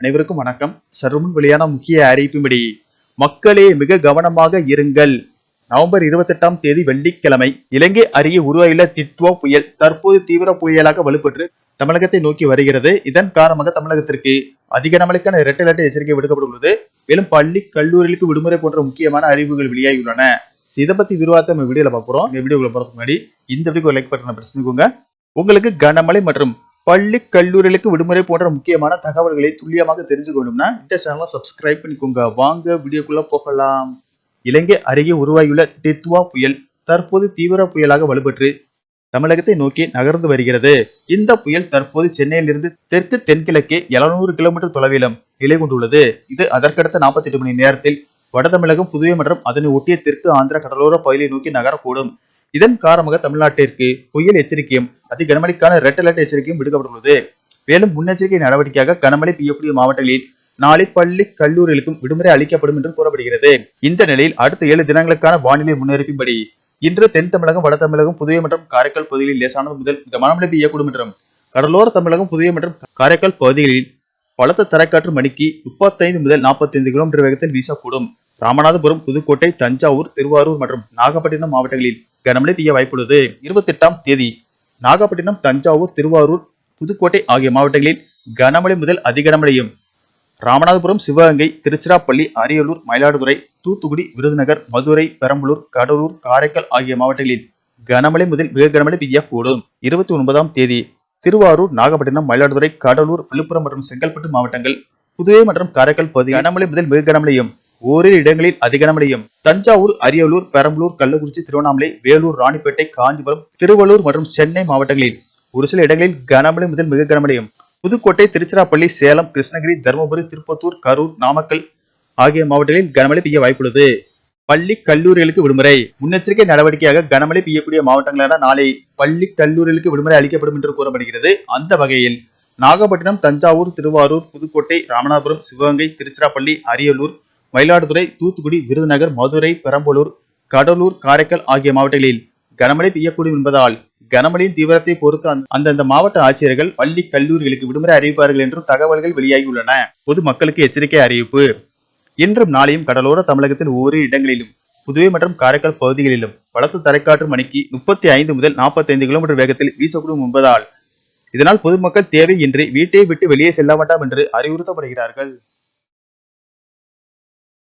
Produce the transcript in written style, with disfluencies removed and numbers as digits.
அனைவருக்கும் வணக்கம். சற்றுமுன் வெளியான முக்கிய அறிவிப்பின்படி மக்களே மிக கவனமாக இருங்கள். நவம்பர் 28ஆம் தேதி வெள்ளிக்கிழமை இலங்கை அருகே உருவாகியுள்ள டிட்வா புயல் தற்போது தீவிர புயலாக வலுப்பெற்று தமிழகத்தை நோக்கி வருகிறது. இதன் காரணமாக தமிழகத்திற்கு அதிக நாளுக்கான ரெட் அலர்ட் எச்சரிக்கை விடுக்கப்பட்டுள்ளது. மேலும் பள்ளி கல்லூரிகளுக்கு விடுமுறை போன்ற முக்கியமான அறிவிப்புகள் வெளியாகியுள்ளன. இதை பத்தி விரிவாக நம்ம வீடியோல பார்க்கிறோம். இந்த வீடியோக்குள்ள போறதுக்கு முன்னாடி இந்த வீடியோக்கு லைக் பட்டனை பிரஸ் பண்ணிக்கோங்க. உங்களுக்கு கனமழை மற்றும் பள்ளி கல்லூரிகளுக்கு விடுமுறை போன்ற முக்கியமான தகவல்களை துல்லியமாக தெரிஞ்சுக்கணும்னா இந்த சேனலை சப்ஸ்கிரைப் பண்ணிக்கோங்க. வாங்க வீடியோக்குள்ள போகலாம். இலங்கை அருகே உருவாகியுள்ள டிட்வா புயல் தற்போது தீவிர புயலாக வலுப்பெற்று தமிழகத்தை நோக்கி நகர்ந்து வருகிறது. இந்த புயல் தற்போது சென்னையிலிருந்து தெற்கு தென்கிழக்கே 700 கிலோமீட்டர் தொலைவிலும் நிலை கொண்டுள்ளது. இது அதற்கடுத்த 48 மணி நேரத்தில் வட தமிழகம், புதுவை மற்றும் அதனை ஒட்டிய தெற்கு ஆந்திரா கடலோர பகுதியை நோக்கி நகரக்கூடும். இதன் காரணமாக தமிழ்நாட்டிற்கு புயல் எச்சரிக்கையும் அதி கனமழைக்கான ரெட் அலர்ட் எச்சரிக்கையும் விடுக்கப்பட்டுள்ளது. மேலும் முன்னெச்சரிக்கை நடவடிக்கையாக கனமழை பெய்யக்கூடிய மாவட்டங்களில் நாளை பள்ளி கல்லூரிகளுக்கும் விடுமுறை அளிக்கப்படும் என்று கூறப்படுகிறது. இந்த நிலையில் அடுத்த 7 தினங்களுக்கான வானிலை முன்னறிவிப்பின்படி இன்று தென் தமிழகம், வட தமிழகம், புதுவை மற்றும் காரைக்கால் பகுதிகளில் லேசானது முதல் மிதமான மழை பெய்யக்கூடும் என்றும் கடலோர தமிழகம், புதுவை மற்றும் காரைக்கால் பகுதிகளில் பலத்த தரைக்காற்று மணிக்கு 35 முதல் 45 கிலோமீட்டர் வேகத்தில் வீசக்கூடும். ராமநாதபுரம், புதுக்கோட்டை, தஞ்சாவூர், திருவாரூர் மற்றும் நாகப்பட்டினம் மாவட்டங்களில் கனமழை பெய்ய வாய்ப்புள்ளது. 28ஆம் தேதி நாகப்பட்டினம், தஞ்சாவூர், திருவாரூர், புதுக்கோட்டை ஆகிய மாவட்டங்களில் கனமழை முதல் அதிக கனமழையும், ராமநாதபுரம், சிவகங்கை, திருச்சிராப்பள்ளி, அரியலூர், மயிலாடுதுறை, தூத்துக்குடி, விருதுநகர், மதுரை, பெரம்பலூர், கடலூர், காரைக்கால் ஆகிய மாவட்டங்களில் கனமழை முதல் மிக கனமழை பெய்யக்கூடும். 29ஆம் தேதி திருவாரூர், நாகப்பட்டினம், மயிலாடுதுறை, கடலூர், விழுப்புரம் மற்றும் செங்கல்பட்டு மாவட்டங்கள், புதுவை மற்றும் காரைக்கால் பகுதி கனமழை முதல் மிக கனமழையும், ஓரிரு இடங்களில் அதிக கனமழையும், தஞ்சாவூர், அரியலூர், பெரம்பலூர், கள்ளக்குறிச்சி, திருவண்ணாமலை, வேலூர், ராணிப்பேட்டை, காஞ்சிபுரம், திருவள்ளூர் மற்றும் சென்னை மாவட்டங்களில் ஒரு சில இடங்களில் கனமழை முதல் மிக கனமழையும், புதுக்கோட்டை, திருச்சிராப்பள்ளி, சேலம், கிருஷ்ணகிரி, தருமபுரி, திருப்பத்தூர், கரூர், நாமக்கல் ஆகிய மாவட்டங்களில் கனமழை பெய்ய வாய்ப்புள்ளது. பள்ளி கல்லூரிகளுக்கு விடுமுறை. முன்னெச்சரிக்கை நடவடிக்கையாக கனமழை பெய்யக்கூடிய மாவட்டங்களான நாளை பள்ளி கல்லூரிகளுக்கு விடுமுறை அளிக்கப்படும் என்று கூறப்படுகிறது. அந்த வகையில் நாகப்பட்டினம், தஞ்சாவூர், திருவாரூர், புதுக்கோட்டை, ராமநாதபுரம், சிவகங்கை, திருச்சிராப்பள்ளி, அரியலூர், மயிலாடுதுறை, தூத்துக்குடி, விருதுநகர், மதுரை, பெரம்பலூர், கடலூர், காரைக்கால் ஆகிய மாவட்டங்களில் கனமழை பெய்யக்கூடும் என்பதால் கனமழையின் தீவிரத்தை பொறுத்து அந்தந்த மாவட்ட ஆட்சியர்கள் பள்ளி கல்லூரிகளுக்கு விடுமுறை அறிவிப்பார்கள் என்றும் தகவல்கள் வெளியாகியுள்ளன. பொதுமக்களுக்கு எச்சரிக்கை அறிவிப்பு. இன்றும் நாளையும் கடலோர தமிழகத்தில் ஓரிரு இடங்களிலும், புதுவை மற்றும் காரைக்கால் பகுதிகளிலும் பலத்த தரைக்காற்று மணிக்கு 35 முதல் 45 கிலோமீட்டர் வேகத்தில் வீசக்கூடும் என்பதால் இதனால் பொதுமக்கள் தேவையின்றி வீட்டை விட்டு வெளியே செல்ல வேண்டாம் என்று அறிவுறுத்தப்படுகிறார்கள்.